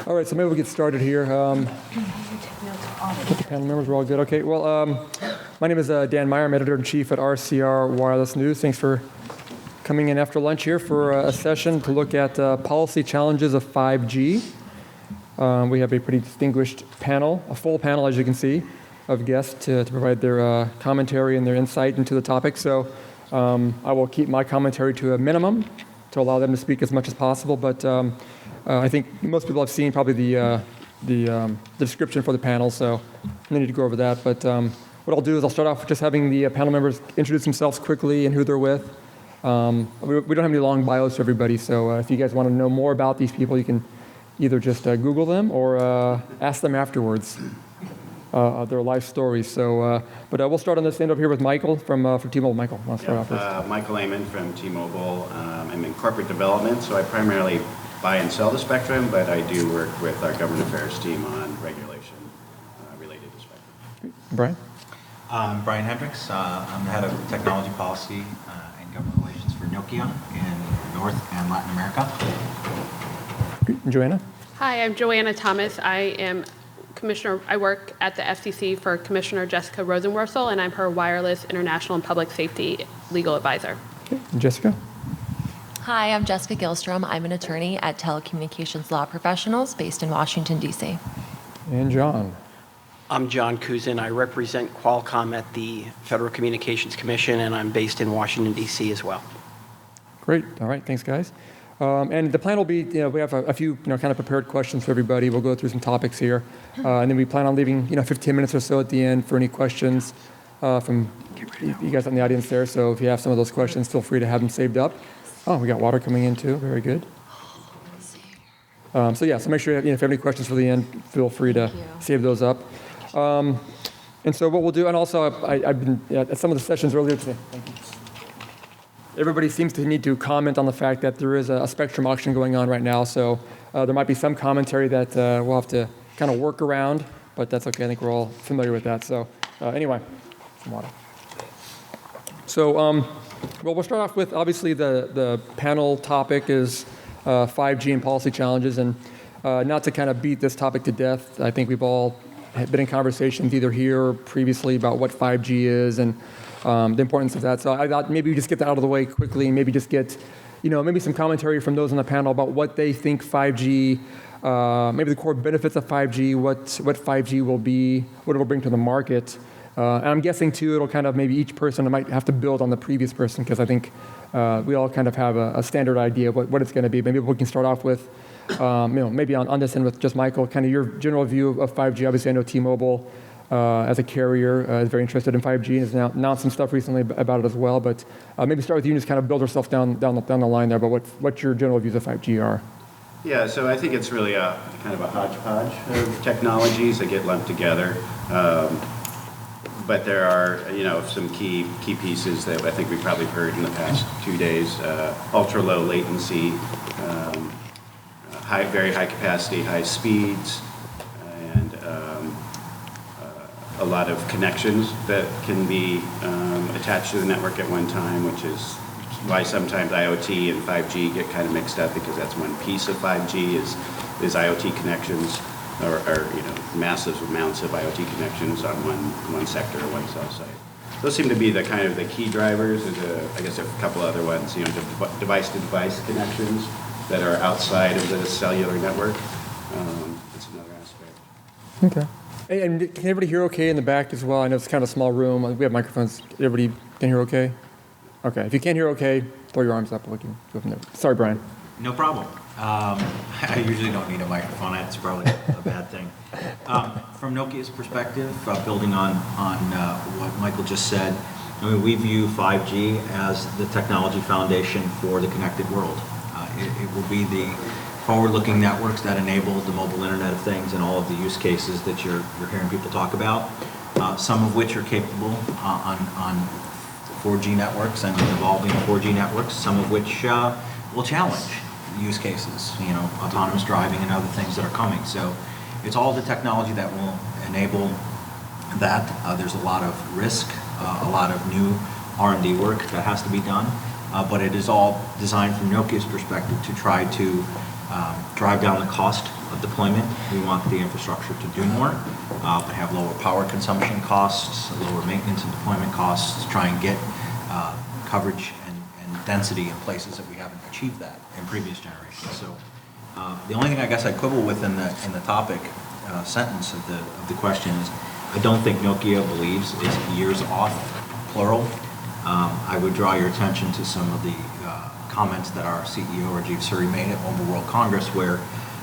All right, so maybe we'll get started here. The panel members, we're all good. Okay, well, my name is Dan Meyer. I'm editor-in-chief at RCR Wireless News. Thanks for coming in after lunch here for a session to look at policy challenges of 5G. We have a pretty distinguished panel, a full panel, as you can see, of guests to provide their commentary and their insight into the topic. So I will keep my commentary to a minimum to allow them to speak as much as possible, but I think most people have seen probably the description for the panel, so no need to go over that. But what I'll do is I'll start off with just having the panel members introduce themselves quickly and who they're with. We don't have any long bios for everybody, so if you guys want to know more about these people, you can either just Google them or ask them afterwards their life stories. So, but we'll start on this end up here with Michael from T-Mobile. Michael, want to start off first? Michael Amon from T-Mobile. I'm in corporate development, so I primarily buy and sell the spectrum, but I do work with our government affairs team on regulation related to spectrum. Brian? I'm Brian Hendricks. I'm the head of technology policy and government relations for Nokia in North and Latin America. Johanna? Hi, I'm Johanna Thomas. I am Commissioner. I work at the FCC for Commissioner Jessica Rosenworcel, and I'm her wireless, international, and public safety legal advisor. Okay. And Jessica? Hi, I'm Jessica Gyllstrom. I'm an attorney at Telecommunications Law Professionals based in Washington, D.C. And John? I'm John Kuzin. I represent Qualcomm at the Federal Communications Commission, and I'm based in Washington, D.C. as well. Great. All right. Thanks, guys. And the plan will be, we have a few, kind of prepared questions for everybody. We'll go through some topics here. And then we plan on leaving, 15 minutes or so at the end for any questions from you guys in the audience there. So if you have some of those questions, feel free to have them saved up. Oh, we got water coming in too. Very good. So make sure if you have any questions for the end, feel free to save those up. And so what we'll do, and also I've been at some of the sessions earlier today. Thank you. Everybody seems to need to comment on the fact that there is a spectrum auction going on right now. So there might be some commentary that we'll have to kind of work around, but that's okay. I think we're all familiar with that. So anyway, some water. So well, we'll start off with obviously the panel topic is 5G and policy challenges, and not to kind of beat this topic to death. I think we've all been in conversations either here or previously about what 5G is and the importance of that. So I thought maybe we just get that out of the way quickly, and maybe just get, maybe some commentary from those on the panel about what they think 5G, maybe the core benefits of 5G, what 5G will be, what it will bring to the market. And I'm guessing too, it'll kind of maybe each person might have to build on the previous person, because I think we all kind of have a standard idea of what it's going to be. Maybe we can start off with, maybe on this end with just Michael, kind of your general view of 5G. Obviously, I know T-Mobile as a carrier is very interested in 5G and has now announced some stuff recently about it as well. But maybe start with you and just kind of build yourself down the line there. But what your general views of 5G are? Yeah, so I think it's really a kind of a hodgepodge of technologies that get lumped together. But there are, some key pieces that I think we've probably heard in the past 2 days. Ultra low latency, very high capacity, high speeds, and a lot of connections that can be attached to the network at one time, which is why sometimes IoT and 5G get kind of mixed up, because that's one piece of 5G is IoT connections. Or massive amounts of IoT connections on one sector or one cell site. Those seem to be the kind of the key drivers. There's I guess a couple other ones, device-to-device connections that are outside of the cellular network. That's another aspect. Okay. And can everybody hear okay in the back as well? I know it's kind of a small room. We have microphones. Everybody can hear okay? Okay. If you can't hear okay, throw your arms up. We can go from there. Sorry, Brian. No problem. I usually don't need a microphone. That's probably a bad thing. From Nokia's perspective, building on what Michael just said, we view 5G as the technology foundation for the connected world. It will be the forward-looking networks that enable the mobile Internet of Things and all of the use cases that you're hearing people talk about, some of which are capable on 4G networks and evolving 4G networks, some of which will challenge use cases, autonomous driving and other things that are coming. So it's all the technology that will enable that. There's a lot of risk, a lot of new R&D work that has to be done, but it is all designed from Nokia's perspective to try to drive down the cost of deployment. We want the infrastructure to do more, but have lower power consumption costs, lower maintenance and deployment costs, try and get coverage and density in places that we haven't achieved that in previous generations. So the only thing I guess I quibble with in the topic sentence of the question is, I don't think Nokia believes is years off, plural. I would draw your attention to some of the comments that our CEO Rajiv Suri made at Mobile World Congress, where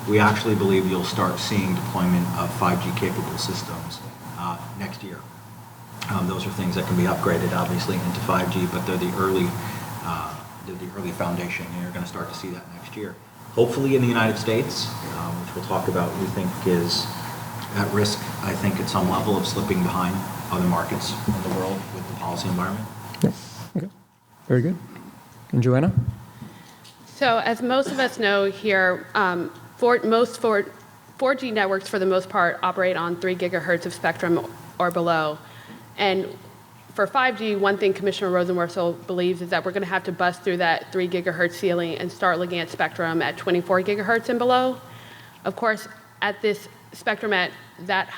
we actually believe you'll start seeing deployment of 5G capable systems next year. Those are things that can be upgraded, obviously, into 5G, but they're the early foundation, and you're going to start to see that next year. Hopefully in the United States, which we'll talk about, we think is at risk, I think, at some level of slipping behind other markets in the world with the policy environment. Yeah. Okay. Very good. And Johanna? So as most of us know here, 4G networks for the most part operate on 3 gigahertz of spectrum or below. And for 5G, one thing Commissioner Rosenworcel believes is that we're going to have to bust through that 3 gigahertz ceiling and start looking at spectrum at 24 gigahertz and below. Of course, at this spectrum, at that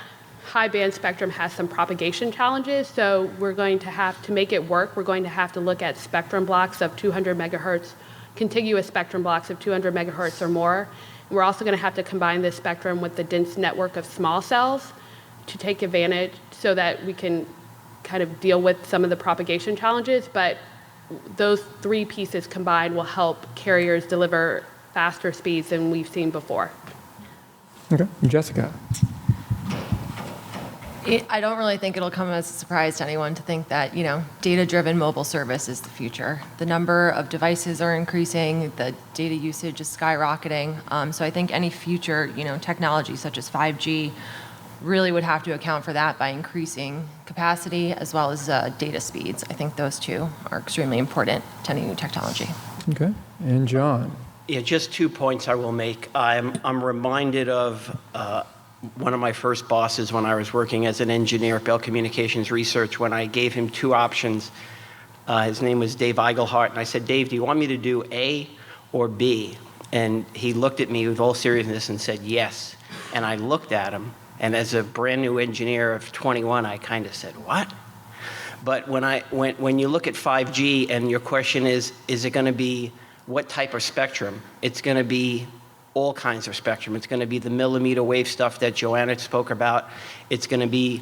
high band spectrum has some propagation challenges, so we're going to have to make it work. We're going to have to look at spectrum blocks of 200 megahertz, contiguous spectrum blocks of 200 megahertz or more. We're also going to have to combine this spectrum with the dense network of small cells to take advantage so that we can kind of deal with some of the propagation challenges, but those 3 pieces combined will help carriers deliver faster speeds than we've seen before. Okay. Jessica? I don't really think it'll come as a surprise to anyone to think that, data-driven mobile service is the future. The number of devices are increasing, the data usage is skyrocketing. So I think any future, technology such as 5G really would have to account for that by increasing capacity as well as data speeds. I think those two are extremely important to any new technology. Okay. And John? Yeah, just 2 points I will make. I'm reminded of one of my first bosses when I was working as an engineer at Bell Communications Research, when I gave him 2 options. His name was Dave Eigelhart, and I said, Dave, do you want me to do A or B? And he looked at me with all seriousness and said, yes. And I looked at him, and as a brand new engineer of 21, I kind of said, what? But when you look at 5G and your question is it going to be what type of spectrum? It's going to be all kinds of spectrum. It's going to be the millimeter wave stuff that Johanna spoke about. It's going to be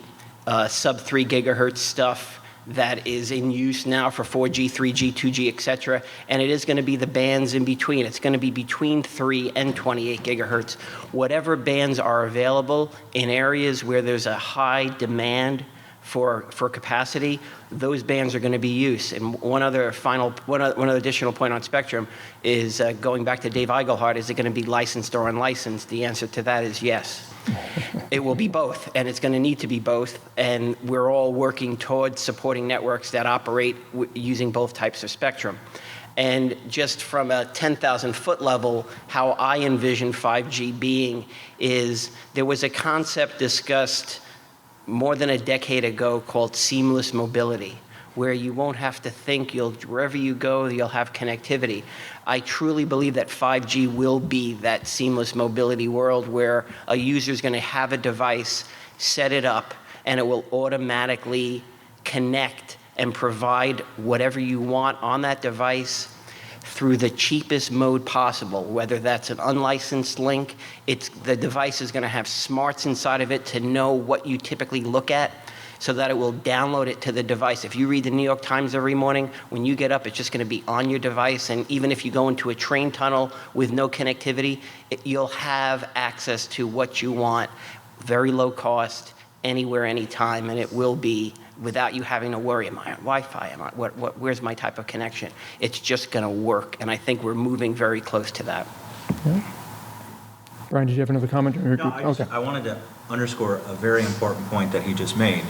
sub 3 gigahertz stuff that is in use now for 4G, 3G, 2G, et cetera. And it is going to be the bands in between. It's going to be between 3 and 28 gigahertz. Whatever bands are available in areas where there's a high demand for capacity, those bands are going to be used. And one other additional point on spectrum is going back to Dave Eigelhart, is it going to be licensed or unlicensed? The answer to that is yes. It will be both, and it's going to need to be both. And we're all working towards supporting networks that operate using both types of spectrum. And just from a 10,000-foot level, how I envision 5G being is there was a concept discussed more than a decade ago called seamless mobility, where you won't have to think, wherever you go, you'll have connectivity. I truly believe that 5G will be that seamless mobility world where a user is going to have a device, set it up, and it will automatically connect and provide whatever you want on that device through the cheapest mode possible, whether that's an unlicensed link. The device is going to have smarts inside of it to know what you typically look at so that it will download it to the device. If you read the New York Times every morning, when you get up, it's just going to be on your device. And even if you go into a train tunnel with no connectivity, you'll have access to what you want, very low cost, anywhere, anytime, and it will be without you having to worry, am I on Wi-Fi? Where's my type of connection? It's just going to work, and I think we're moving very close to that. Okay. Brian, did you have another comment? I wanted to underscore a very important point that he just made,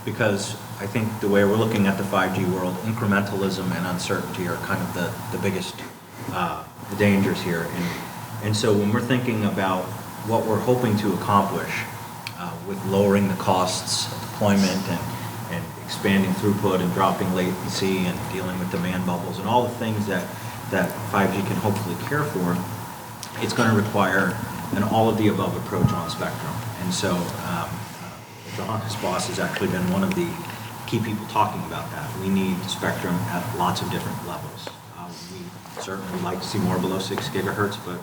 because I think the way we're looking at the 5G world, incrementalism and uncertainty are kind of the biggest the dangers here. And so when we're thinking about what we're hoping to accomplish with lowering the costs of deployment and expanding throughput and dropping latency and dealing with demand bubbles and all the things that 5G can hopefully care for, it's going to require an all-of-the-above approach on spectrum. And so Johanna's boss has actually been one of the key people talking about that. We need spectrum at lots of different levels. We certainly would like to see more below 6 gigahertz, but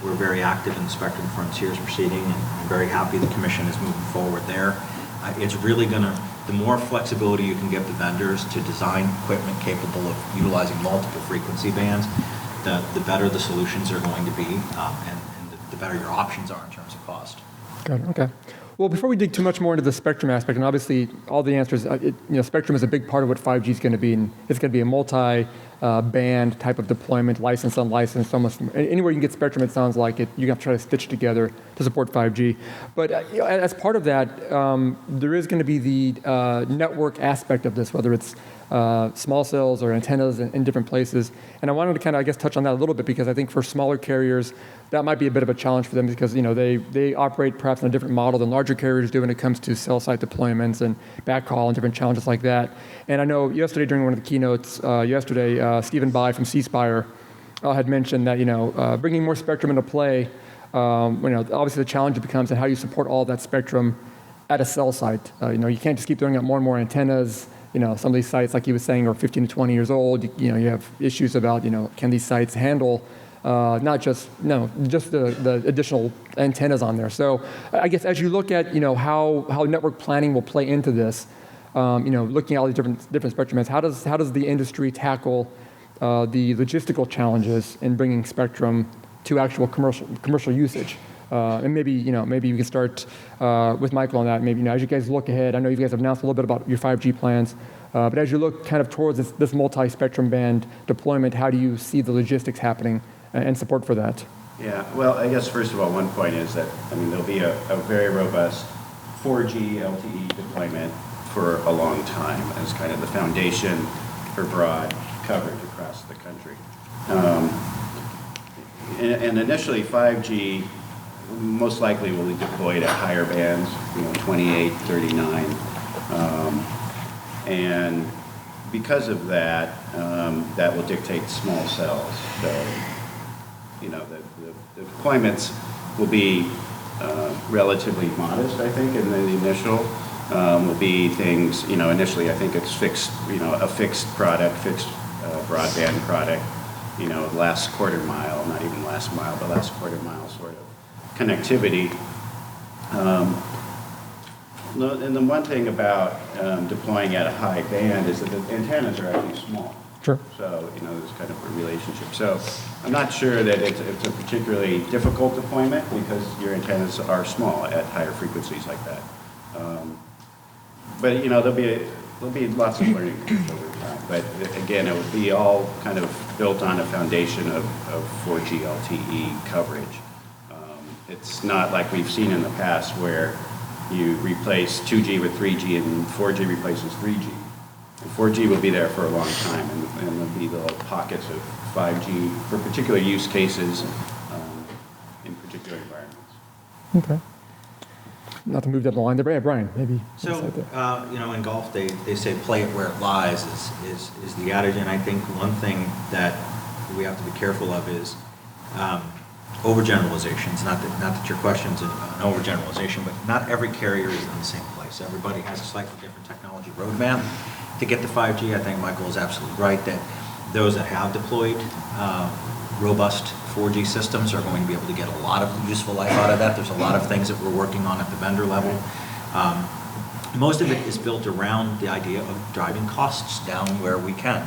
we're very active in the spectrum frontiers proceeding, and I'm very happy the commission is moving forward there. It's really going to, the more flexibility you can give the vendors to design equipment capable of utilizing multiple frequency bands, the better the solutions are going to be, and the better your options are in terms of cost. Got it. Okay. Well, before we dig too much more into the spectrum aspect, and obviously all the answers, spectrum is a big part of what 5G is going to be, and it's going to be a multi-band type of deployment, licensed, unlicensed, almost anywhere you can get spectrum. It sounds like it. You have to try to stitch together to support 5G. But as part of that, there is going to be the network aspect of this, whether it's small cells or antennas in different places. And I wanted to kind of, I guess, touch on that a little bit, because I think for smaller carriers, that might be a bit of a challenge for them, because they operate perhaps in a different model than larger carriers do when it comes to cell site deployments and backhaul and different challenges like that. And I know yesterday during one of the keynotes, Stephen Bai from C Spire had mentioned that bringing more spectrum into play, obviously the challenge becomes in how you support all that spectrum at a cell site. You can't just keep throwing out more and more antennas. Some of these sites, like he was saying, are 15 to 20 years old. You have issues about, can these sites handle not just the additional antennas on there. So I guess as you look at, how network planning will play into this, looking at all these different spectrum bands, how does the industry tackle the logistical challenges in bringing spectrum to actual commercial usage? And maybe you can start with Michael on that. Maybe, as you guys look ahead, I know you guys have announced a little bit about your 5G plans, but as you look kind of towards this multi-spectrum band deployment, how do you see the logistics happening and support for that? Yeah, well, I guess first of all, one point is that, there'll be a very robust 4G LTE deployment for a long time as kind of the foundation for broad coverage across the country. And initially, 5G most likely will be deployed at higher bands, 28, 39. And because of that, that will dictate small cells. So, the deployments will be relatively modest, I think, in the initial. Will be things, initially I think it's fixed, a fixed product, fixed broadband product, last quarter mile, not even last mile, but last quarter mile sort of connectivity. And the one thing about deploying at a high band is that the antennas are actually small. Sure. So, there's kind of a relationship. So I'm not sure that it's a particularly difficult deployment, because your antennas are small at higher frequencies like that. But, there'll be lots of learning curves over time. But again, it would be all kind of built on a foundation of 4G LTE coverage. It's not like we've seen in the past where you replace 2G with 3G and 4G replaces 3G. And 4G will be there for a long time, and there'll be little pockets of 5G for particular use cases in particular environments. Okay. Not to move down the line there, but yeah, Brian, maybe. So, in golf, they say play it where it lies is the adage, and I think one thing that we have to be careful of is overgeneralizations. Not that your question's an overgeneralization, but not every carrier is in the same place. Everybody has a slightly different technology roadmap to get to 5G. I think Michael is absolutely right that those that have deployed robust 4G systems are going to be able to get a lot of useful life out of that. There's a lot of things that we're working on at the vendor level. Most of it is built around the idea of driving costs down where we can,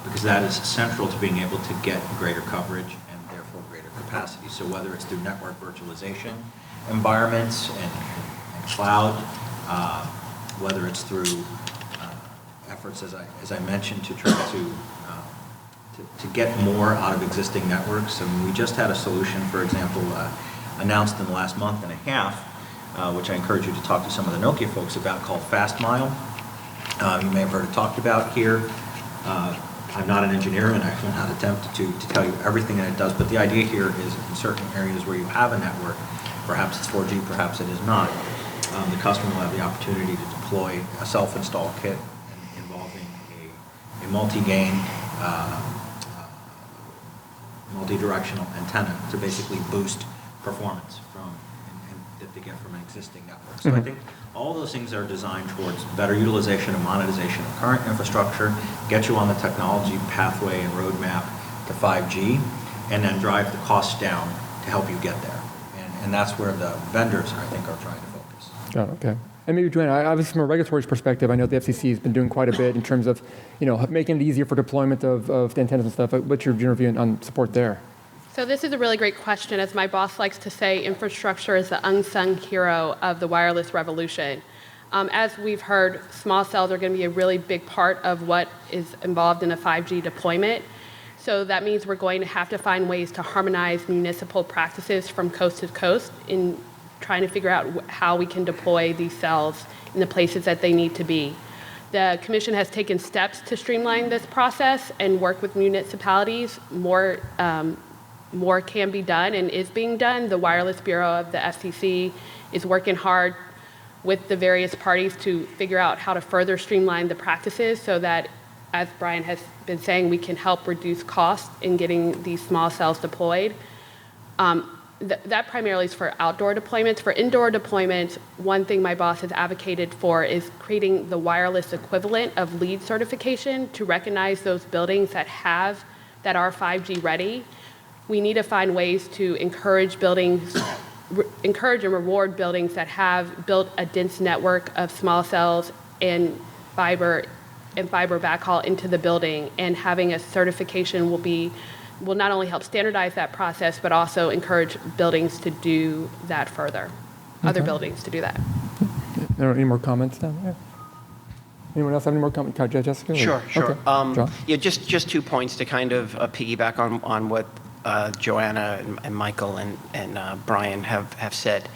because that is central to being able to get greater coverage and therefore greater capacity. So whether it's through network virtualization environments and cloud, whether it's through efforts, as I mentioned, to try to get more out of existing networks. I mean, we just had a solution, for example, announced in the last month and a half, which I encourage you to talk to some of the Nokia folks about, called Fast Mile. You may have heard it talked about here. I'm not an engineer, and I will not attempt to tell you everything that it does, but the idea here is in certain areas where you have a network, perhaps it's 4G, perhaps it is not, the customer will have the opportunity to deploy a self-install kit involving a multi-gain, multi-directional antenna to basically boost performance and that they get from an existing network. So I think all those things are designed towards better utilization and monetization of current infrastructure, get you on the technology pathway and roadmap to 5G, and then drive the costs down to help you get there. And that's where the vendors, I think, are trying to focus. Oh, okay. And maybe, Joanna, obviously from a regulatory perspective, I know the FCC has been doing quite a bit in terms of, making it easier for deployment of antennas and stuff. What's your general view on support there? So this is a really great question. As my boss likes to say, infrastructure is the unsung hero of the wireless revolution. As we've heard, small cells are going to be a really big part of what is involved in a 5G deployment. So that means we're going to have to find ways to harmonize municipal practices from coast to coast in trying to figure out how we can deploy these cells in the places that they need to be. The Commission has taken steps to streamline this process and work with municipalities. More can be done and is being done. The Wireless Bureau of the FCC is working hard with the various parties to figure out how to further streamline the practices so that, as Brian has been saying, we can help reduce costs in getting these small cells deployed. That primarily is for outdoor deployments. For indoor deployments, one thing my boss has advocated for is creating the wireless equivalent of LEED certification to recognize those buildings that are 5G ready. We need to find ways to encourage and reward buildings that have built a dense network of small cells and fiber backhaul into the building, and having a certification will not only help standardize that process, but also encourage buildings to do that further, other buildings to do that. Any more comments down there? Anyone else have any more comments? Jessica? Sure. Okay. John? Yeah, just 2 points to kind of piggyback on what Joanna and Michael and Brian have said.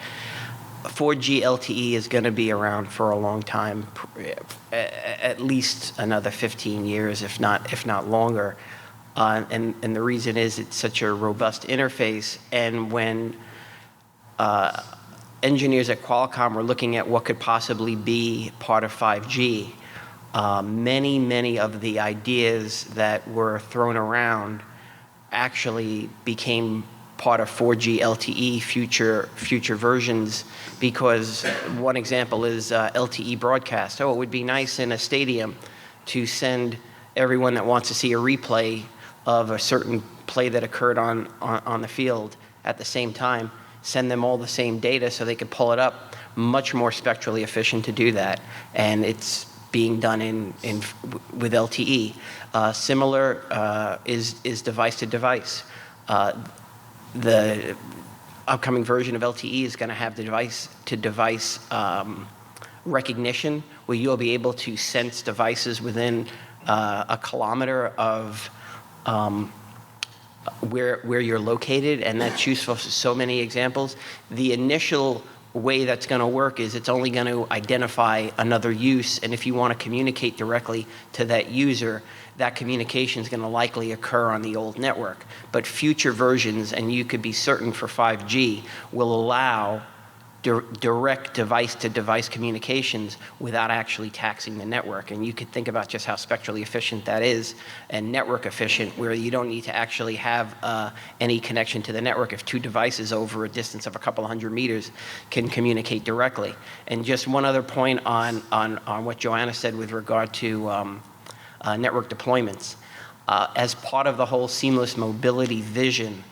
4G LTE is going to be around for a long time, at least another 15 years, if not longer. And the reason is it's such a robust interface. And when engineers at Qualcomm were looking at what could possibly be part of 5G, many of the ideas that were thrown around actually became part of 4G LTE future versions, because one example is LTE broadcast. Oh, it would be nice in a stadium to send everyone that wants to see a replay of a certain play that occurred on the field at the same time, send them all the same data so they could pull it up. Much more spectrally efficient to do that, and it's being done with LTE. Similar is device to device. The upcoming version of LTE is going to have device to device recognition, where you'll be able to sense devices within a kilometer of where you're located, and that's useful for so many examples. The initial way that's going to work is it's only going to identify another use, and if you want to communicate directly to that user, that communication is going to likely occur on the old network. But future versions, and you could be certain for 5G, will allow direct device-to-device communications without actually taxing the network. And you could think about just how spectrally efficient that is, and network efficient, where you don't need to actually have any connection to the network if two devices over a distance of a couple hundred meters can communicate directly. And just one other point on what Johanna said with regard to network deployments. As part of the whole seamless mobility vision,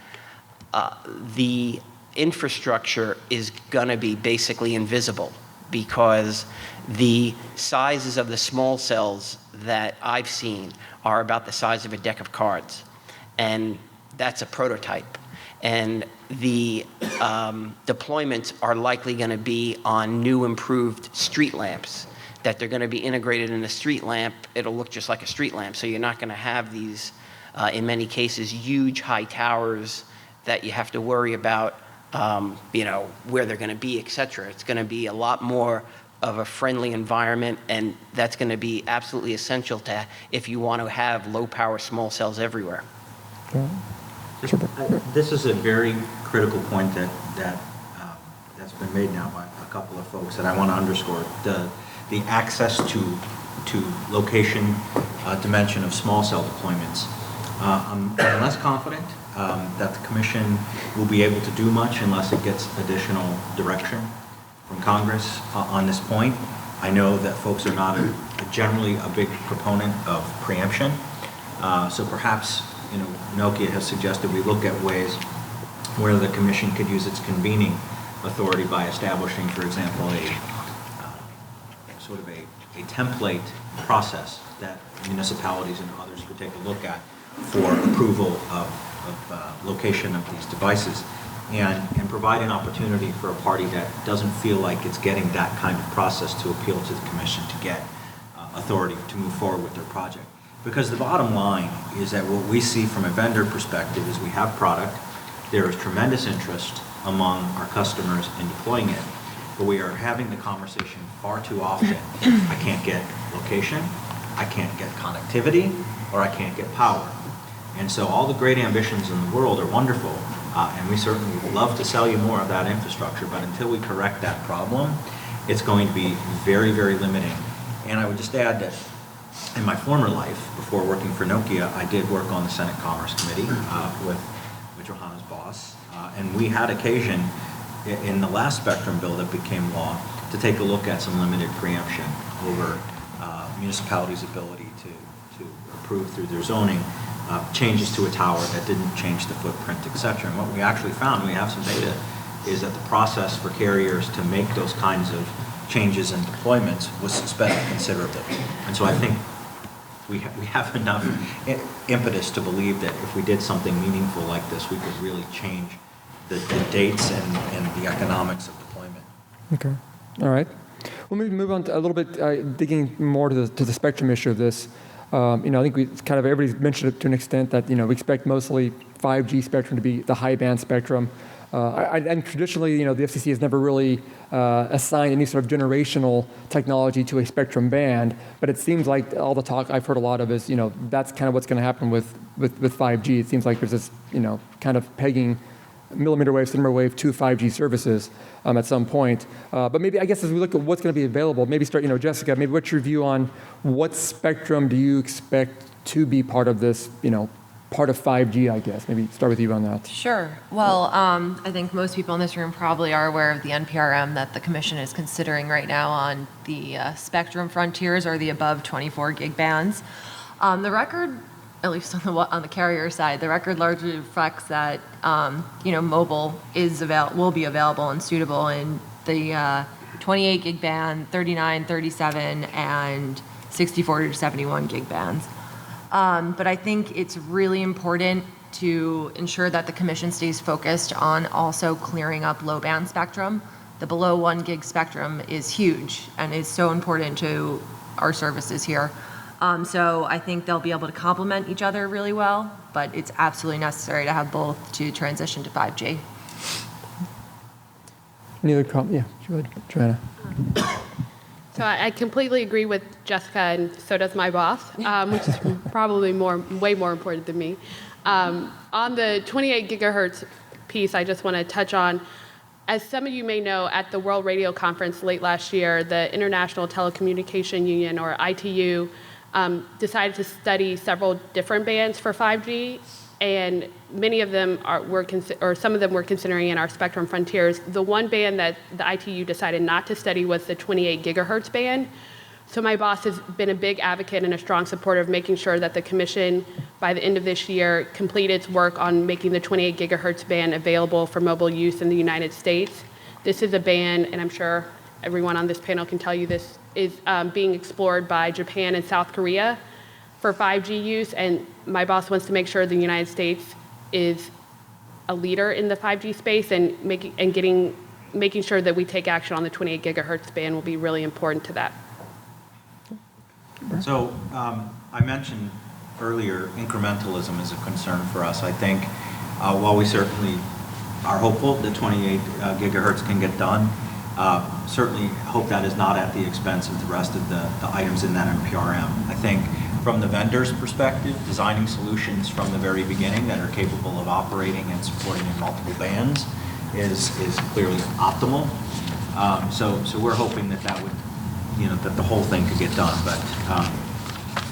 the infrastructure is going to be basically invisible, because the sizes of the small cells that I've seen are about the size of a deck of cards, and that's a prototype. And the deployments are likely going to be on new improved street lamps, that they're going to be integrated in a street lamp. It'll look just like a street lamp, so you're not going to have these, in many cases, huge high towers that you have to worry about where they're going to be, et cetera. It's going to be a lot more of a friendly environment, and that's going to be absolutely essential to if you want to have low-power small cells everywhere. This is a very critical point that's been made now by a couple of folks that I want to underscore. The access to location dimension of small cell deployments. I'm less confident that the commission will be able to do much unless it gets additional direction from Congress on this point. I know that folks are not generally a big proponent of preemption, so perhaps, Nokia has suggested we look at ways where the commission could use its convening authority by establishing, for example, sort of a template process that municipalities and others could take a look at for approval of location of these devices, and provide an opportunity for a party that doesn't feel like it's getting that kind of process to appeal to the commission to get authority to move forward with their project. Because the bottom line is that what we see from a vendor perspective is we have product, there is tremendous interest among our customers in deploying it, but we are having the conversation far too often. I can't get location, I can't get connectivity, or I can't get power. And so all the great ambitions in the world are wonderful, and we certainly would love to sell you more of that infrastructure, but until we correct that problem, it's going to be very, very limiting. And I would just add that in my former life, before working for Nokia, I did work on the Senate Commerce Committee with Johanna's boss, and we had occasion in the last spectrum bill that became law to take a look at some limited preemption over municipalities' ability to approve through their zoning changes to a tower that didn't change the footprint, et cetera. And what we actually found, we have some data, is that the process for carriers to make those kinds of changes and deployments was suspended considerably. And so I think we have enough impetus to believe that if we did something meaningful like this, we could really change the dates and the economics of deployment. Okay. All right. Well, maybe move on to a little bit, digging more to the spectrum issue of this. I think we kind of everybody's mentioned it to an extent that we expect mostly 5G spectrum to be the high band spectrum. And traditionally, the FCC has never really assigned any sort of generational technology to a spectrum band, but it seems like all the talk I've heard a lot of is, that's kind of what's going to happen with 5G. It seems like there's this, kind of pegging millimeter wave, centimeter wave to 5G services at some point. But maybe, I guess, as we look at what's going to be available, maybe start, Jessica, maybe what's your view on what spectrum do you expect to be part of this, part of 5G, I guess? Maybe start with you on that. Sure. Well, I think most people in this room probably are aware of the NPRM that the Commission is considering right now on the spectrum frontiers, or the above 24 gig bands. The record, at least on the carrier side, the record largely reflects that mobile will be available and suitable in the 28 gig band, 39, 37, and 64 to 71 gig bands. But I think it's really important to ensure that the Commission stays focused on also clearing up low band spectrum. The below 1 gig spectrum is huge and is so important to our services here. So I think they'll be able to complement each other really well, but it's absolutely necessary to have both to transition to 5G. Any other comments? Yeah, go ahead, Johanna. So I completely agree with Jessica, and so does my boss, which is probably way more important than me. On the 28 gigahertz piece, I just want to touch on, as some of you may know, at the World Radio Conference late last year, the International Telecommunication Union, or ITU, decided to study several different bands for 5G, and many of them some of them were considering in our spectrum frontiers. The one band that the ITU decided not to study was the 28 gigahertz band. So my boss has been a big advocate and a strong supporter of making sure that the Commission, by the end of this year, complete its work on making the 28 gigahertz band available for mobile use in the United States. This is a band, and I'm sure everyone on this panel can tell you this, is being explored by Japan and South Korea for 5G use, and my boss wants to make sure the United States is a leader in the 5G space, and making sure that we take action on the 28 gigahertz band will be really important to that. So I mentioned earlier, incrementalism is a concern for us. I think while we certainly are hopeful that 28 gigahertz can get done, certainly hope that is not at the expense of the rest of the items in that NPRM. I think from the vendor's perspective, designing solutions from the very beginning that are capable of operating and supporting in multiple bands is clearly optimal. So we're hoping that would, that the whole thing could get done, but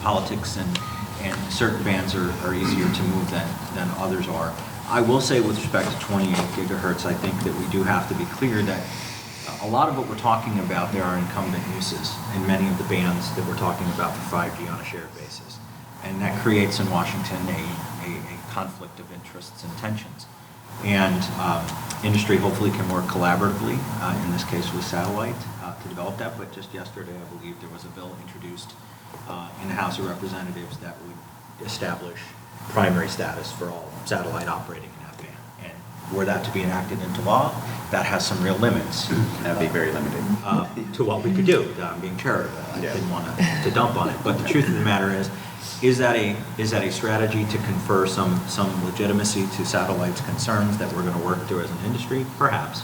politics and certain bands are easier to move than others are. I will say with respect to 28 gigahertz, I think that we do have to be clear that a lot of what we're talking about, there are incumbent uses in many of the bands that we're talking about for 5G on a shared basis. And that creates in Washington a conflict of interests and tensions. And industry hopefully can work collaboratively, in this case with satellite, to develop that. But just yesterday, I believe there was a bill introduced in the House of Representatives that would establish primary status for all satellite operating in that band. And were that to be enacted into law, that has some real limits. That'd be very limiting. To what we could do. I'm being charitable. I Yeah. didn't want to dump on it. But the truth of the matter is that a strategy to confer some legitimacy to satellites' concerns that we're going to work through as an industry? Perhaps.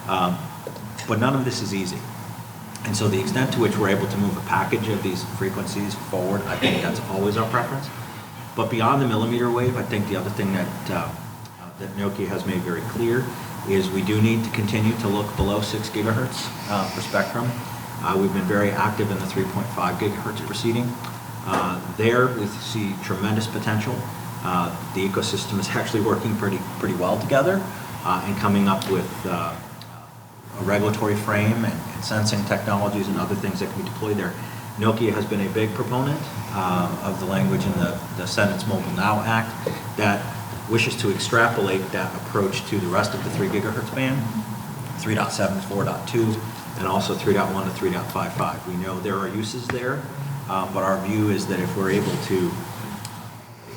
But none of this is easy. And so the extent to which we're able to move a package of these frequencies forward, I think that's always our preference. But beyond the millimeter wave, I think the other thing that Nokia has made very clear is we do need to continue to look below 6 gigahertz for spectrum. We've been very active in the 3.5 gigahertz proceeding. There we see tremendous potential. The ecosystem is actually working pretty well together and coming up with a regulatory frame and sensing technologies and other things that can be deployed there. Nokia has been a big proponent of the language in the Senate's Mobile Now Act that wishes to extrapolate that approach to the rest of the 3 gigahertz band, 3.7, 4.2, and also 3.1 to 3.55. We know there are uses there, but our view is that if we're able to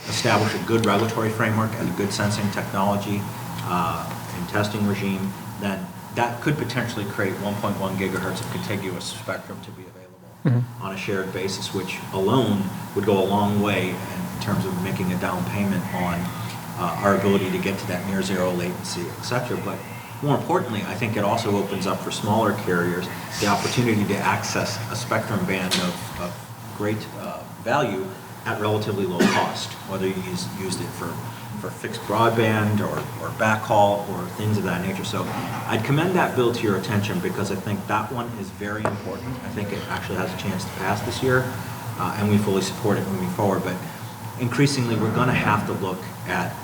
establish a good regulatory framework and a good sensing technology and testing regime, then that could potentially create 1.1 gigahertz of contiguous spectrum to be available on a shared basis, which alone would go a long way in terms of making a down payment on our ability to get to that near zero latency, et cetera. But more importantly, I think it also opens up for smaller carriers the opportunity to access a spectrum band of great value at relatively low cost, whether you used it for fixed broadband or backhaul or things of that nature. So I'd commend that bill to your attention because I think that one is very important. I think it actually has a chance to pass this year, and we fully support it moving forward. But increasingly, we're going to have to look at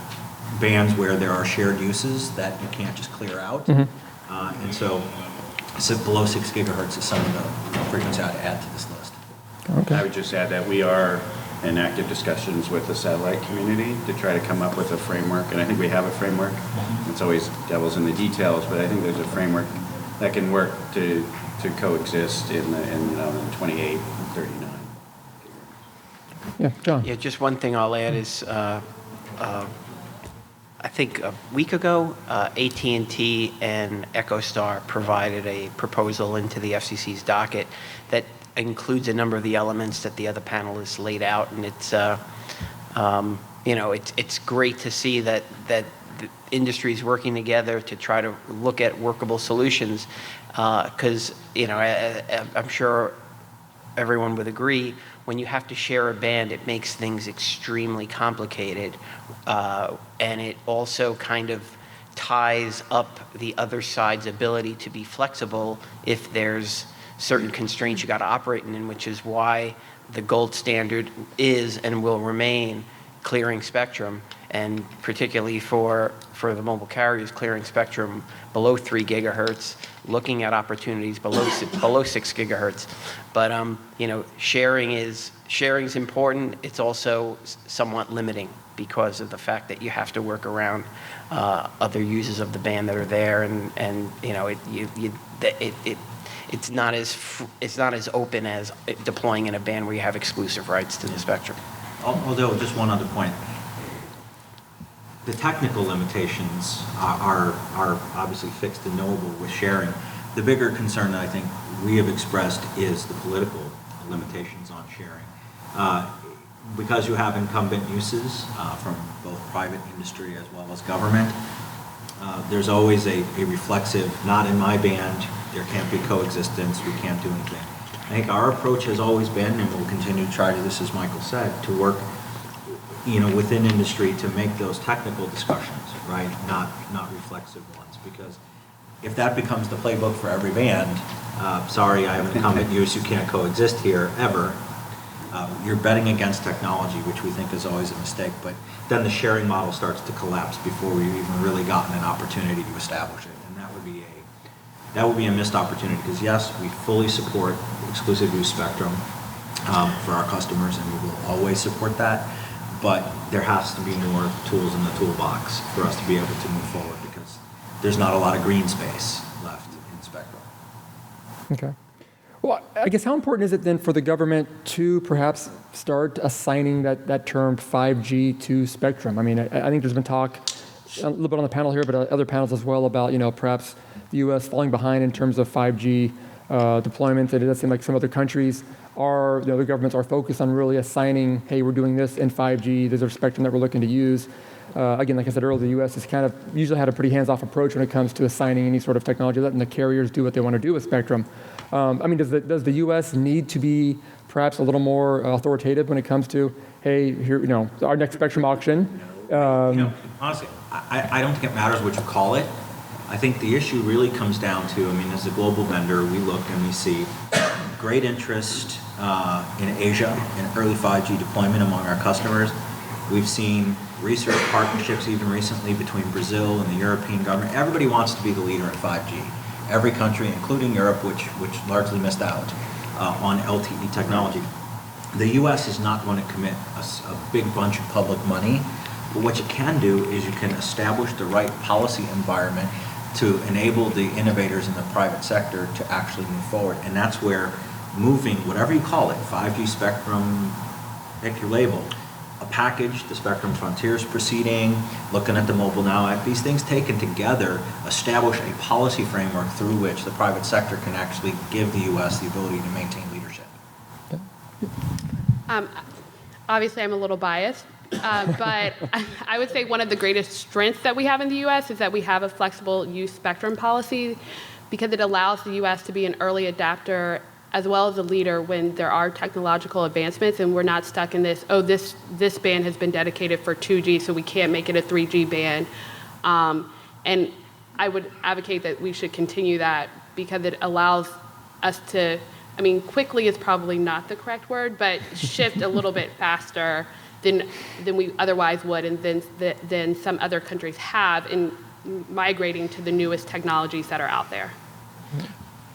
bands where there are shared uses that you can't just clear out. And so below 6 gigahertz is some of the frequency I'd add to this list. Okay. I would just add that we are in active discussions with the satellite community to try to come up with a framework, and I think we have a framework. It's always devil's in the details, but I think there's a framework that can work to coexist in the 28, 39. Yeah, John. Yeah, just one thing I'll add is, I think a week ago, AT&T and EchoStar provided a proposal into the FCC's docket that includes a number of the elements that the other panelists laid out, and it's it's great to see that the industry is working together to try to look at workable solutions, because I'm sure everyone would agree when you have to share a band, it makes things extremely complicated, and it also kind of ties up the other side's ability to be flexible if there's certain constraints you got to operate in, which is why the gold standard is and will remain clearing spectrum, and particularly for the mobile carriers, clearing spectrum below 3 gigahertz, looking at opportunities below 6 gigahertz. But sharing is important. It's also somewhat limiting because of the fact that you have to work around other uses of the band that are there, and it's not as open as deploying in a band where you have exclusive rights to the spectrum. Although, just one other point. The technical limitations are obviously fixed and knowable with sharing. The bigger concern that I think we have expressed is the political limitations on sharing. Because you have incumbent uses from both private industry as well as government, there's always a reflexive, not in my band, there can't be coexistence, we can't do anything. I think our approach has always been, and we'll continue to try to, this as Michael said, to work within industry to make those technical discussions, right, not reflexive ones, because if that becomes the playbook for every band, sorry, I have an incumbent use, you can't coexist here ever, You're betting against technology, which we think is always a mistake, but then the sharing model starts to collapse before we've even really gotten an opportunity to establish it. And that would be a missed opportunity, because yes, we fully support exclusive use spectrum for our customers, and we will always support that, but there has to be more tools in the toolbox for us to be able to move forward, because there's not a lot of green space left in spectrum. Okay. Well, I guess how important is it then for the government to perhaps start assigning that term 5G to spectrum? I mean, I think there's been talk a little bit on the panel here, but other panels as well about, perhaps the U.S. falling behind in terms of 5G deployment. It does seem like some other countries are, the governments are focused on really assigning, hey, we're doing this in 5G. There's a spectrum that we're looking to use. Again, like I said earlier, the U.S. has kind of usually had a pretty hands-off approach when it comes to assigning any sort of technology, letting the carriers do what they want to do with spectrum. I mean, does the U.S. need to be perhaps a little more authoritative when it comes to, hey, here, our next spectrum auction? Honestly, I don't think it matters what you call it. I think the issue really comes down to, as a global vendor, we look and we see great interest in Asia in early 5G deployment among our customers. We've seen research partnerships even recently between Brazil and the European government. Everybody wants to be the leader in 5G. Every country, including Europe, which largely missed out on LTE technology. The U.S. is not going to commit a big bunch of public money, but what you can do is you can establish the right policy environment to enable the innovators in the private sector to actually move forward. And that's where moving, whatever you call it, 5G spectrum, pick your label, a package, the Spectrum Frontiers proceeding, looking at the Mobile Now Act, these things taken together establish a policy framework through which the private sector can actually give the U.S. the ability to maintain leadership. Obviously, I'm a little biased, but I would say one of the greatest strengths that we have in the U.S. is that we have a flexible use spectrum policy, because it allows the U.S. to be an early adapter as well as a leader when there are technological advancements, and we're not stuck in this, this band has been dedicated for 2G, so we can't make it a 3G band. And I would advocate that we should continue that, because it allows us to, quickly is probably not the correct word, but shift a little bit faster than we otherwise would, and than some other countries have in migrating to the newest technologies that are out there.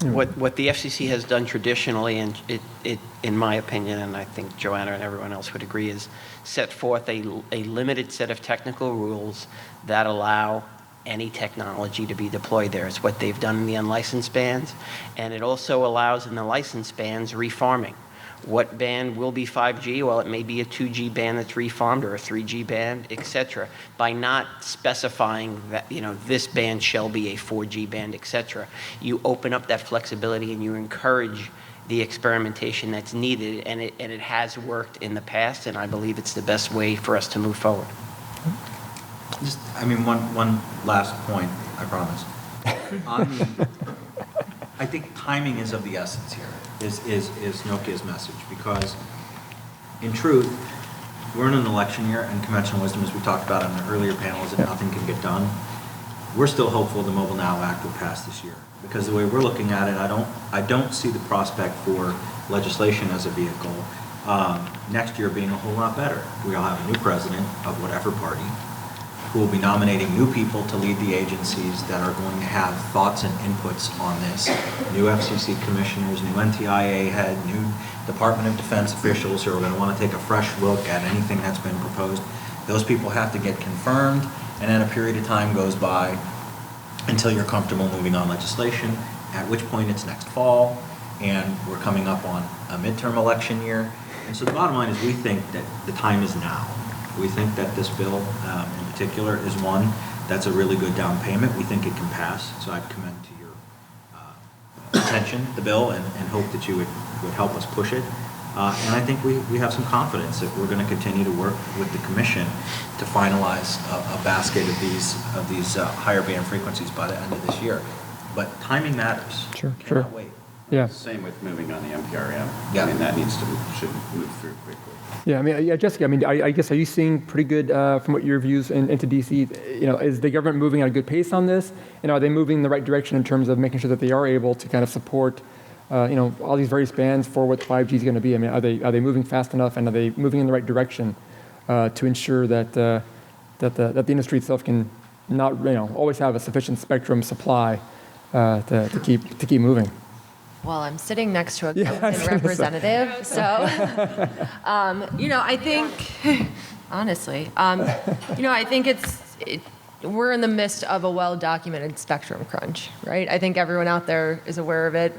What the FCC has done traditionally, and it in my opinion, and I think Johanna and everyone else would agree, is set forth a limited set of technical rules that allow any technology to be deployed there. It's what they've done in the unlicensed bands, and it also allows in the licensed bands refarming. What band will be 5G? Well, it may be a 2G band that's refarmed, or a 3G band, etc. By not specifying that, this band shall be a 4G band, etc. You open up that flexibility and you encourage the experimentation that's needed, and it has worked in the past, and I believe it's the best way for us to move forward. Just, one last point, I promise. I think timing is of the essence here, is Nokia's message, because in truth, we're in an election year, and conventional wisdom, as we talked about in the earlier panel, is that nothing can get done. We're still hopeful the Mobile Now Act will pass this year, because the way we're looking at it, I don't see the prospect for legislation as a vehicle next year being a whole lot better. We'll have a new president of whatever party, who will be nominating new people to lead the agencies that are going to have thoughts and inputs on this. New FCC commissioners, new NTIA head, new Department of Defense officials who are going to want to take a fresh look at anything that's been proposed. Those people have to get confirmed, and then a period of time goes by until you're comfortable moving on legislation, at which point it's next fall, and we're coming up on a midterm election year. And so the bottom line is, we think that the time is now. We think that this bill in particular is one that's a really good down payment. We think it can pass, so I'd commend to your attention the bill, and hope that you would help us push it. And I think we have some confidence that we're going to continue to work with the Commission to finalize a basket of these higher band frequencies by the end of this year. But timing matters. Sure. Cannot wait. Yeah. Same with moving on the MPRM. Yeah. That should move through quickly. Yeah, Jessica, I guess, are you seeing pretty good, from what your views into DC, is the government moving at a good pace on this? And are they moving in the right direction in terms of making sure that they are able to kind of support all these various bands for what 5G is going to be. I mean, are they moving fast enough, and are they moving in the right direction to ensure that the industry itself can not always have a sufficient spectrum supply to keep moving? Well, I'm sitting next to a Yeah, I was Kuzin gonna representative, so, I think, honestly, I think we're in the midst of a well-documented spectrum crunch, right? I think everyone out there is aware of it.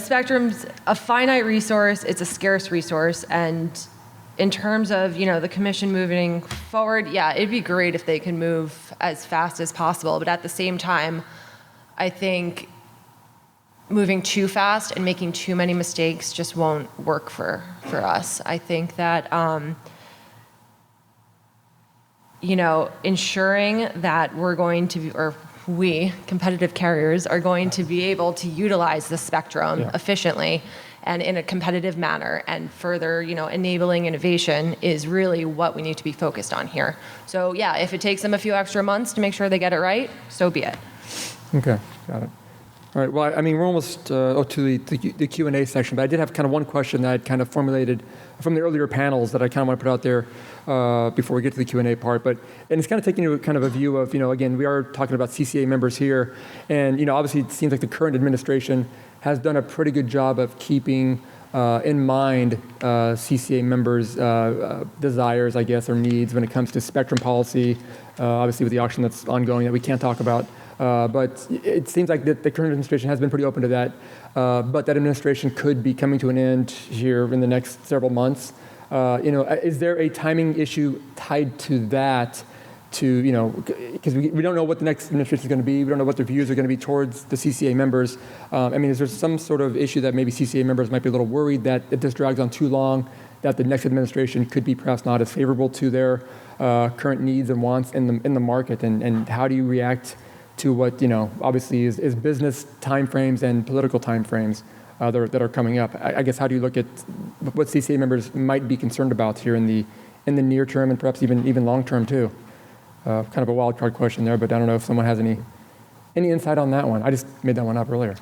Spectrum's a finite resource, it's a scarce resource, and in terms of, the commission moving forward, yeah, it'd be great if they can move as fast as possible, but at the same time, I think moving too fast and making too many mistakes just won't work for us. I think that, ensuring that we're going to be, or we, competitive carriers, are going to be able to utilize the spectrum efficiently and in a competitive manner and further, enabling innovation is really what we need to be focused on here. So yeah, if it takes them a few extra months to make sure they get it right, so be it. Okay, got it. All right, well, I mean, we're almost to the Q&A section, but I did have kind of one question that I'd kind of formulated from the earlier panels that I kind of want to put out there before we get to the Q&A part. And it's kind of taking kind of a view of, again, we are talking about CCA members here, and, obviously it seems like the current administration has done a pretty good job of keeping in mind CCA members' desires, I guess, or needs when it comes to spectrum policy, obviously with the auction that's ongoing that we can't talk about. But it seems like the current administration has been pretty open to that. But that administration could be coming to an end here in the next several months. Is there a timing issue tied to that? Because we don't know what the next administration is going to be. We don't know what their views are going to be towards the CCA members. Is there some sort of issue that maybe CCA members might be a little worried that if this drags on too long, that the next administration could be perhaps not as favorable to their current needs and wants in the market? And how do you react to what obviously is business timeframes and political timeframes that are coming up? I guess, how do you look at what CCA members might be concerned about here in the near term and perhaps even long term too? Kind of a wild card question there, but I don't know if someone has any insight on that one. I just made that one up earlier.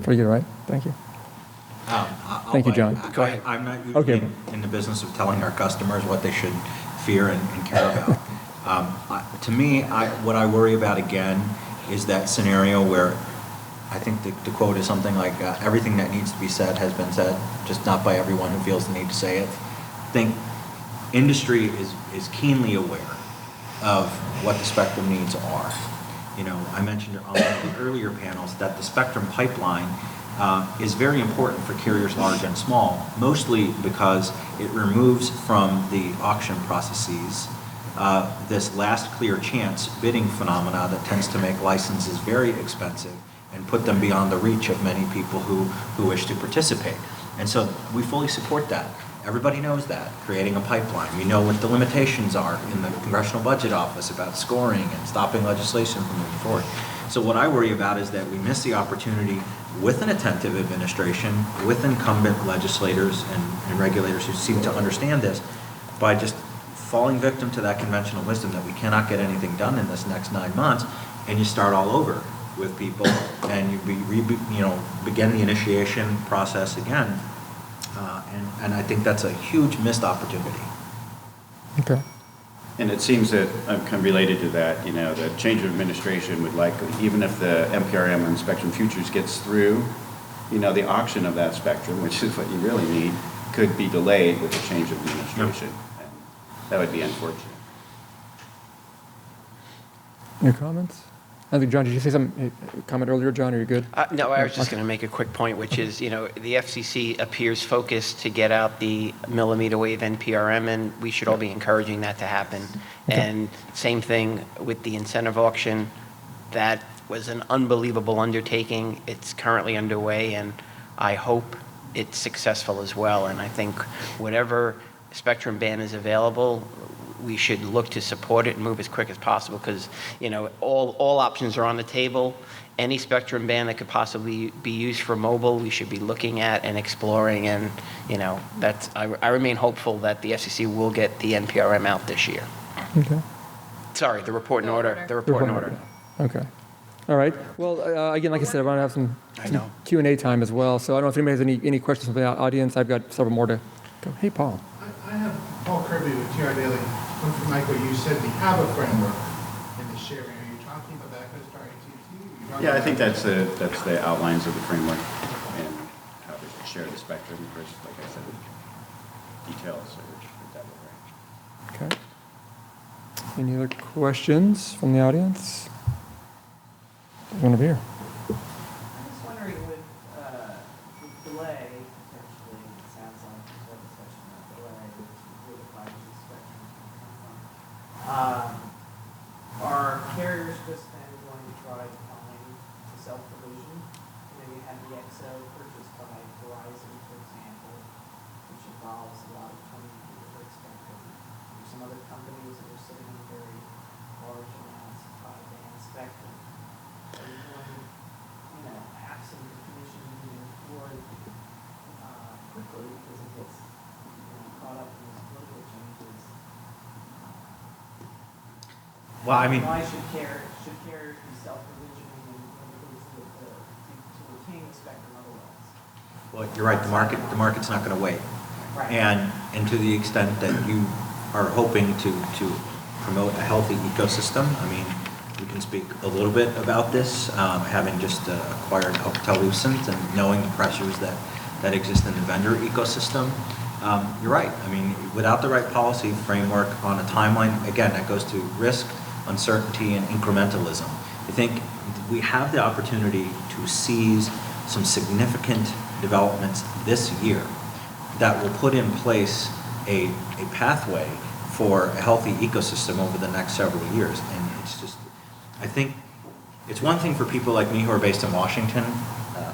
Pretty good, right? Thank you. Thank you, John. Go ahead. I'm not usually in the business of telling our customers what they should fear and care about. To me, what I worry about again is that scenario where I think the quote is something like, everything that needs to be said has been said, just not by everyone who feels the need to say it. I think industry is keenly aware of what the spectrum needs are. I mentioned on one of the earlier panels that the spectrum pipeline is very important for carriers large and small, mostly because it removes from the auction processes this last clear chance bidding phenomena that tends to make licenses very expensive and put them beyond the reach of many people who wish to participate. And so we fully support that. Everybody knows that, creating a pipeline. We know what the limitations are in the Congressional Budget Office about scoring and stopping legislation from moving forward. So what I worry about is that we miss the opportunity with an attentive administration, with incumbent legislators and regulators who seem to understand this, by just falling victim to that conventional wisdom that we cannot get anything done in this next 9 months, and you start all over with people, and you begin the initiation process again. And I think that's a huge missed opportunity. Okay. And it seems that, kind of related to that, the change of administration would likely, even if the MPRM and Spectrum Futures gets through, the auction of that spectrum, which is what you really need, could be delayed with a change of administration. And that would be unfortunate. Any comments? I think, John, did you say some comment earlier, John? Are you good? No, I was just going to make a quick point, which is, the FCC appears focused to get out the millimeter wave NPRM, and we should all be encouraging that to happen. Okay. And same thing with the incentive auction. That was an unbelievable undertaking. It's currently underway, and I hope it's successful as well. And I think whatever spectrum band is available, we should look to support it and move as quick as possible, because all options are on the table. Any spectrum band that could possibly be used for mobile, we should be looking at and exploring. And I remain hopeful that the FCC will get the NPRM out this year. Okay. Sorry, the report in order. The report in order. Okay. All right. Well, again, like I said, I want to have some know. Q&A time as well. So I don't know if anybody has any questions from the audience. I've got several more to go. Hey, Paul. I have Paul Kirby with TR Daily. One for Michael, you said we have a framework in the sharing. Are you talking about that goes to our AT&T? Yeah, I think that's the outlines of the framework and how to share the spectrum. First, like I said, details or that way. Okay. Any other questions from the audience? One over here. I'm just wondering with delay, potentially, it sounds like there's more discussion about delay, which is where the 5G spectrum can come from. Are carriers just then going to try to find the self-provision? Maybe have the XO purchased by Verizon, for example, which involves a lot of 20 gigahertz spectrum. There's some other companies that are sitting on very large amounts of high-band spectrum. Are you going, absent the commission moving forward quickly because it gets caught up in these political changes? Well, I mean, Why should carriers be self-provisioning to retain the spectrum otherwise? well, you're right, the market's not going to wait. Right. And to the extent that you are hoping to promote a healthy ecosystem, I mean, we can speak a little bit about this, having just acquired Alcatel-Lucent and knowing the pressures that exist in the vendor ecosystem. You're right. I mean, without the right policy framework on a timeline, again, that goes to risk, uncertainty, and incrementalism. I think we have the opportunity to seize some significant developments this year that will put in place a pathway for a healthy ecosystem over the next several years. And it's just, I think it's one thing for people like me who are based in Washington,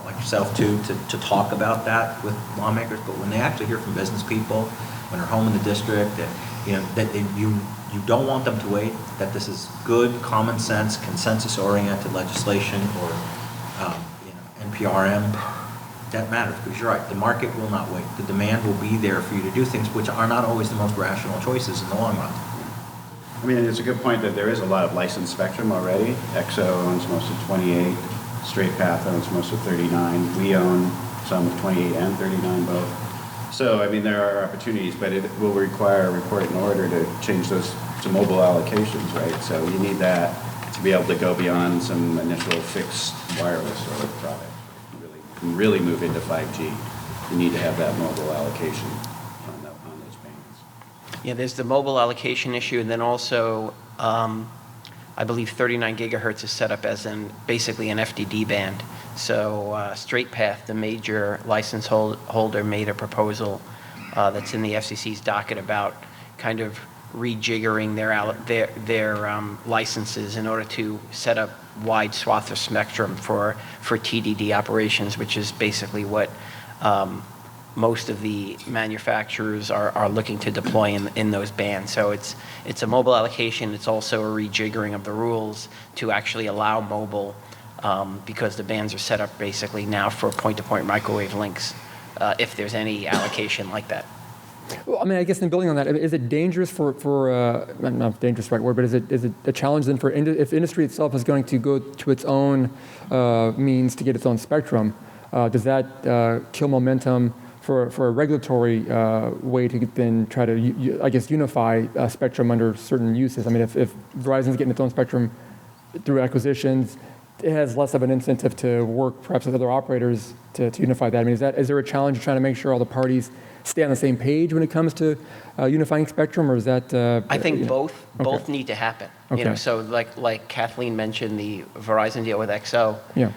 like yourself too, to talk about that with lawmakers, but when they actually hear from business people, when they're home in the district, and that you don't want them to wait, that this is good, common sense, consensus-oriented legislation or NPRM, that matters, because you're right, the market will not wait. The demand will be there for you to do things which are not always the most rational choices in the long run. I mean, it's a good point that there is a lot of licensed spectrum already. EXO owns most of 28, Straight Path owns most of 39. We own some of 28 and 39 both. So, I mean, there are opportunities, but it will require a report in order to change those to mobile allocations, right? So you need that to be able to go beyond some initial fixed wireless sort of product. Really move into 5G. You need to have that mobile allocation on those bands. Yeah, there's the mobile allocation issue, and then also, I believe 39 gigahertz is set up as basically an FDD band. So Straight Path, the major license holder, made a proposal that's in the FCC's docket about kind of rejiggering their licenses in order to set up wide swath of spectrum for TDD operations, which is basically what most of the manufacturers are looking to deploy in those bands. So it's a mobile allocation. It's also a rejiggering of the rules to actually allow mobile because the bands are set up basically now for point-to-point microwave links if there's any allocation like that. Well, I mean, I guess in building on that, is it dangerous for not dangerous, right word, but is it a challenge then for if industry itself is going to go to its own means to get its own spectrum? Does that kill momentum for a regulatory way to then try to, I guess, unify spectrum under certain uses? I mean, if Verizon's getting its own spectrum through acquisitions, it has less of an incentive to work perhaps with other operators to unify that. I mean, is there a challenge trying to make sure all the parties stay on the same page when it comes to unifying spectrum, or is that? I think both need to happen. Okay. So like Kathleen mentioned, the Verizon deal with XO. Yeah.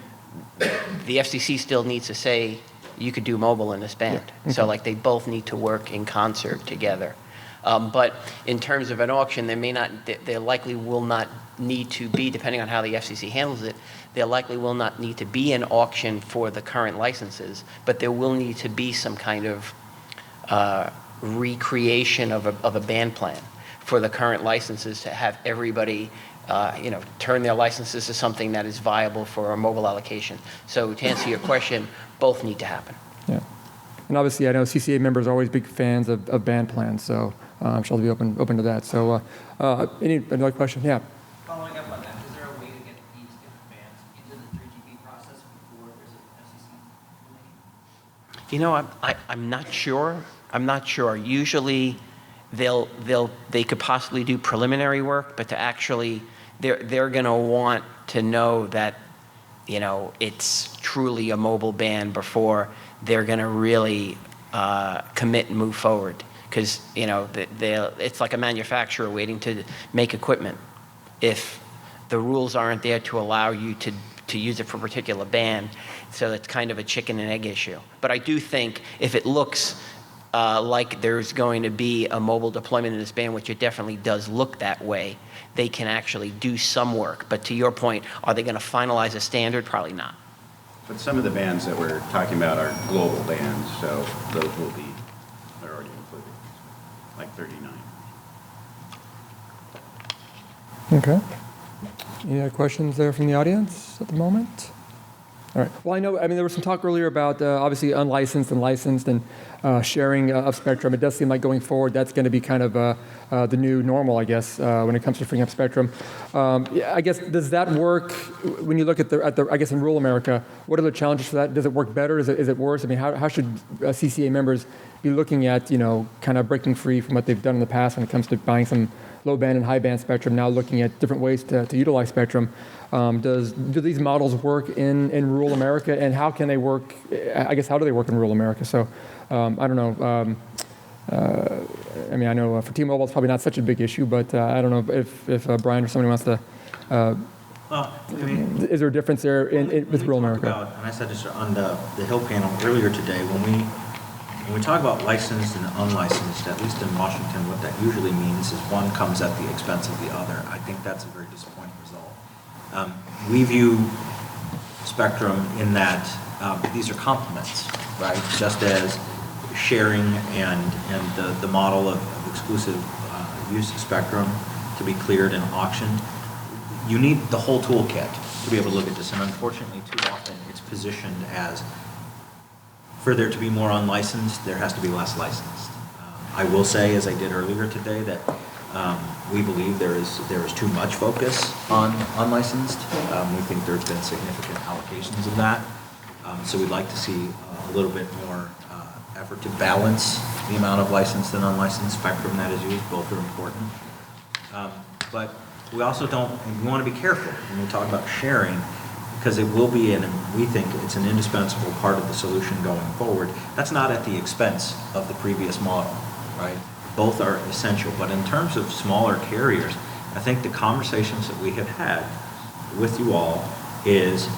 The FCC still needs to say you could do mobile in this band. Yeah. Okay. So like they both need to work in concert together. But in terms of an auction, there likely will not need to be, depending on how the FCC handles it, there likely will not need to be an auction for the current licenses, but there will need to be some kind of recreation of a band plan for the current licenses to have everybody turn their licenses to something that is viable for a mobile allocation. So to answer your question, both need to happen. Yeah. And obviously, I know CCA members are always big fans of band plans, so I'm sure they'll be open to that. So another question? Yeah. Following up on that, is there a way to get these different bands You know, I'm not sure. I'm not sure. Usually, they could possibly do preliminary work, but to actually, they're going to want to know that, you know, it's truly a mobile band before they're going to really commit and move forward. Because, you know, it's like a manufacturer waiting to make equipment. If the rules aren't there to allow you to use it for a particular band, so it's kind of a chicken and egg issue. But I do think if it looks like there's going to be a mobile deployment in this band, which it definitely does look that way, they can actually do some work. But to your point, are they going to finalize a standard? Probably not. But some of the bands that we're talking about are global bands, so those will be, they're already included, like 39. Okay. Any other questions there from the audience at the moment? All right. Well, I mean, there was some talk earlier about obviously unlicensed and licensed and sharing of spectrum. It does seem like going forward, that's going to be kind of the new normal, I guess, when it comes to freeing up spectrum. Yeah, I guess, does that work when you look at the I guess in rural America, what are the challenges for that? Does it work better? Is it worse? I mean, how should CCA members be looking at, you know, kind of breaking free from what they've done in the past when it comes to buying some low band and high band spectrum, now looking at different ways to utilize spectrum? Do these models work in rural America, and how can they work? I guess, how do they work in rural America? So I don't know. I mean, I know for T-Mobile it's probably not such a big issue, but I don't know if Brian or somebody wants to. Well, I mean, is there a difference there with rural America? And I said this on the Hill panel earlier today, when we talk about licensed and unlicensed, at least in Washington, what that usually means is one comes at the expense of the other. I think that's a very disappointing result. We view spectrum in that these are complements, right? Just as sharing and the model of exclusive use of spectrum to be cleared and auctioned, you need the whole toolkit to be able to look at this. And unfortunately, too often it's positioned as, for there to be more unlicensed, there has to be less licensed. I will say, as I did earlier today, that we believe there is too much focus on unlicensed. We think there's been significant allocations of that. So we'd like to see a little bit more effort to balance the amount of licensed and unlicensed spectrum that is used. Both are important. But we also we want to be careful when we talk about sharing, because it will be, we think it's an indispensable part of the solution going forward. That's not at the expense of the previous model, right? Both are essential, but in terms of smaller carriers, I think the conversations that we have had with you all is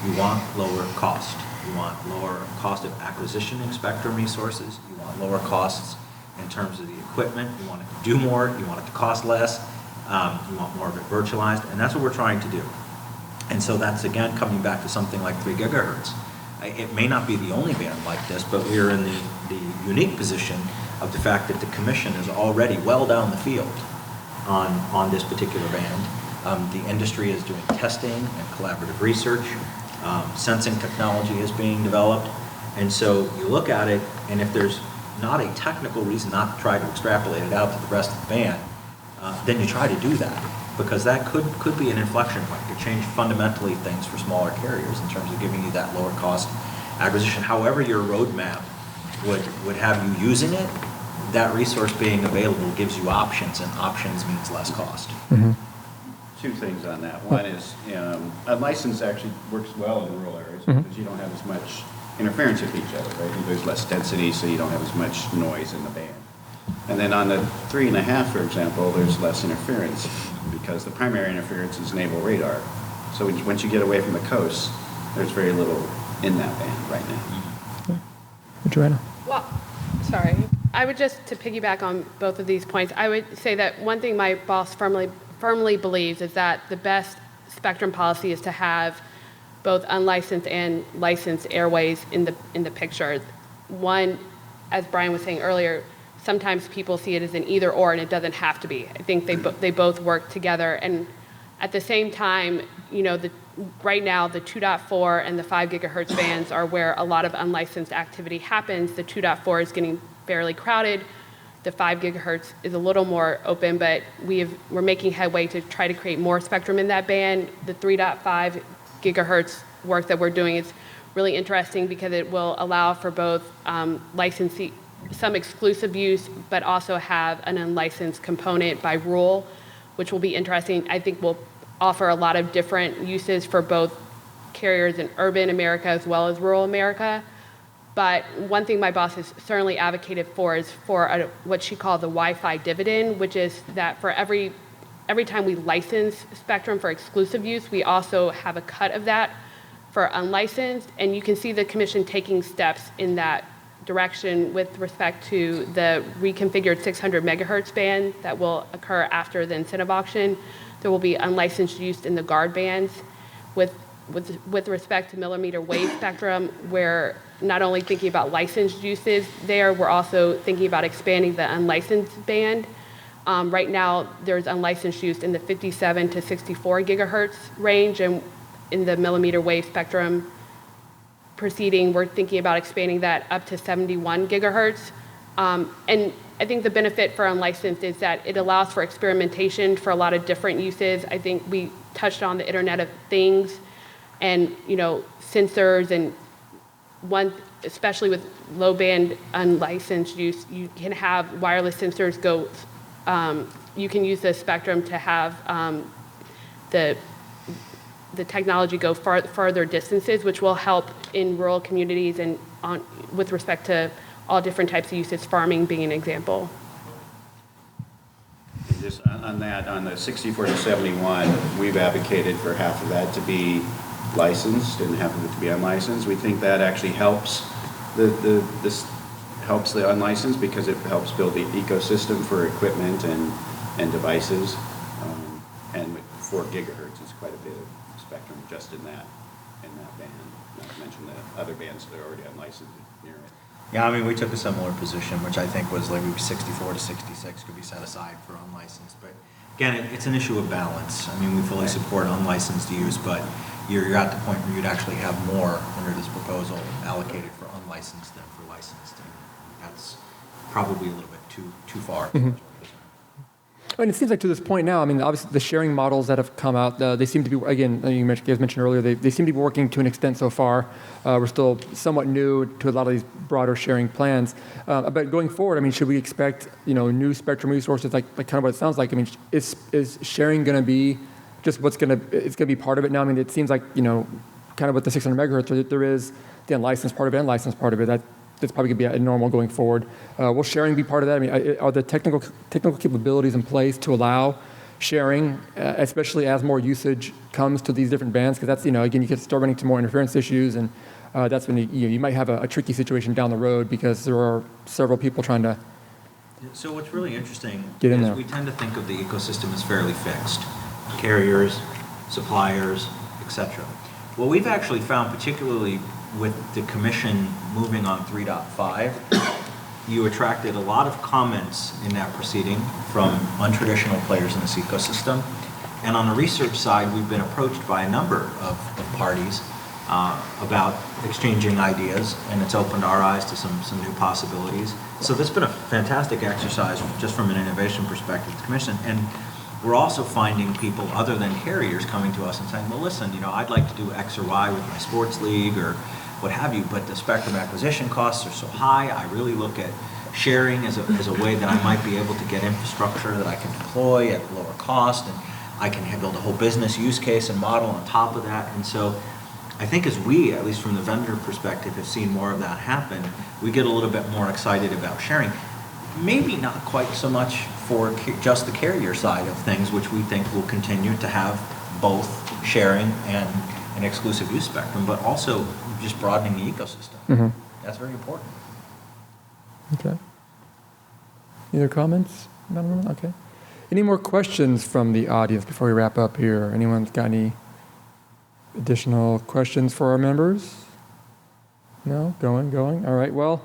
you want lower cost. You want lower cost of acquisition of spectrum resources. You want lower costs in terms of the equipment. You want it to do more. You want it to cost less. You want more of it virtualized, and that's what we're trying to do. And so that's, again, coming back to something like 3 gigahertz. It may not be the only band like this, but we are in the unique position of the fact that the commission is already well down the field on this particular band. The industry is doing testing and collaborative research. Sensing technology is being developed. And so you look at it, and if there's not a technical reason not to try to extrapolate it out to the rest of the band, then you try to do that, because that could be an inflection point. It could change fundamentally things for smaller carriers in terms of giving you that lower cost acquisition. However your roadmap would have you using it, that resource being available gives you options, and options means less cost. Mm-hmm. Two things on that. One is a license actually works well in rural areas because you don't have as much interference with each other, right? There's less density, so you don't have as much noise in the band. And then on the 3.5, for example, there's less interference because the primary interference is naval radar. So once you get away from the coast, there's very little in that band right now. Johanna? Well, sorry. I would just, to piggyback on both of these points, I would say that one thing my boss firmly believes is that the best spectrum policy is to have both unlicensed and licensed airways in the picture. One, as Brian was saying earlier, sometimes people see it as an either or, and it doesn't have to be. I think they both work together. And at the same time, you know, right now the 2.4 and the 5 gigahertz bands are where a lot of unlicensed activity happens. The 2.4 is getting fairly crowded. The 5 gigahertz is a little more open, but we're making headway to try to create more spectrum in that band. The 3.5 gigahertz work that we're doing is really interesting because it will allow for both licensee, some exclusive use, but also have an unlicensed component by rule, which will be interesting. I think will offer a lot of different uses for both carriers in urban America as well as rural America. But one thing my boss has certainly advocated for is for what she called the Wi-Fi dividend, which is that for every time we license spectrum for exclusive use, we also have a cut of that for unlicensed. And you can see the commission taking steps in that direction with respect to the reconfigured 600 megahertz band that will occur after the incentive auction. There will be unlicensed use in the guard bands with respect to millimeter wave spectrum, we're not only thinking about licensed uses there, we're also thinking about expanding the unlicensed band. Right now, there's unlicensed use in the 57 to 64 gigahertz range, and in the millimeter wave spectrum proceeding, we're thinking about expanding that up to 71 gigahertz. And I think the benefit for unlicensed is that it allows for experimentation for a lot of different uses. I think we touched on the Internet of Things and, sensors, and one, especially with low band unlicensed use, you can have wireless sensors go, you can use the spectrum to have the technology go further distances, which will help in rural communities and with respect to all different types of uses, farming being an example. And just on that, on the 64 to 71, we've advocated for half of that to be licensed and half of it to be unlicensed. We think that actually helps this helps the unlicensed because it helps build the ecosystem for equipment and devices. And with 4 gigahertz is quite a bit of spectrum just in that band. Not to mention the other bands that are already unlicensed near it. Yeah, we took a similar position, which I think was like 64 to 66 could be set aside for unlicensed. But again, it's an issue of balance. We fully support unlicensed use, but you're at the point where you'd actually have more under this proposal allocated for unlicensed than for licensed. And that's probably a little bit too far. Mm-hmm. And it seems like to this point now, obviously the sharing models that have come out, they seem to be, again, you guys mentioned earlier, they seem to be working to an extent so far. We're still somewhat new to a lot of these broader sharing plans. But going forward, should we expect, new spectrum resources, like kind of what it sounds like? Is sharing going to be just it's going to be part of it now? It seems like, kind of with the 600 megahertz, there is the unlicensed part of it and licensed part of it. That's probably going to be a normal going forward. Will sharing be part of that? Are the technical capabilities in place to allow sharing, especially as more usage comes to these different bands? Because that's, again, you can start running into more interference issues, and that's when you might have a tricky situation down the road because there are several people trying to So what's really interesting get in is there. we tend to think of the ecosystem as fairly fixed. Carriers, suppliers, et cetera. What we've actually found, particularly with the commission moving on 3.5, you attracted a lot of comments in that proceeding from untraditional players in this ecosystem. And on the research side, we've been approached by a number of parties about exchanging ideas, and it's opened our eyes to some new possibilities. So this has been a fantastic exercise just from an innovation perspective to the commission. And we're also finding people other than carriers coming to us and saying, well, listen, I'd like to do X or Y with my sports league or what have you, but the spectrum acquisition costs are so high. I really look at sharing as a way that I might be able to get infrastructure that I can deploy at lower cost, and I can build a whole business use case and model on top of that. And so I think as we, at least from the vendor perspective, have seen more of that happen, we get a little bit more excited about sharing. Maybe not quite so much for just the carrier side of things, which we think will continue to have both sharing and an exclusive use spectrum, but also just broadening the ecosystem. Mm-hmm. That's very important. Okay. Any other comments? Okay. Any more questions from the audience before we wrap up here? Anyone's got any additional questions for our members? No? Going. All right. Well,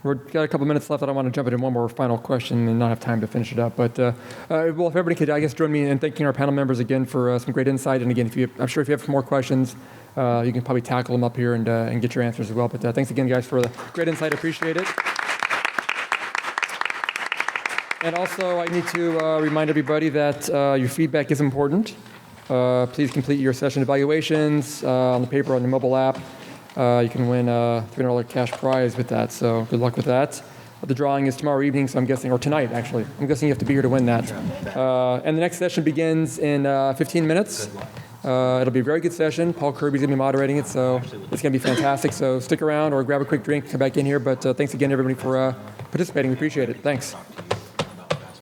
we've got a couple minutes left. I don't want to jump into one more final question and not have time to finish it up. But, well, if everybody could, I guess, join me in thanking our panel members again for some great insight. And again, I'm sure if you have more questions, you can probably tackle them up here and get your answers as well. But thanks again, guys, for the great insight. Appreciate it. And also, I need to remind everybody that your feedback is important. Please complete your session evaluations on the paper on the mobile app. You can win a $300 cash prize with that, so good luck with that. The drawing is tomorrow evening, so I'm guessing, or tonight, actually. I'm guessing you have to be here to win that. And the next session begins in 15 minutes. It'll be a very good session. Paul Kirby's going to be moderating it, so it's going to be fantastic. So stick around or grab a quick drink, come back in here. But thanks again, everybody, for participating. We appreciate it. Thanks.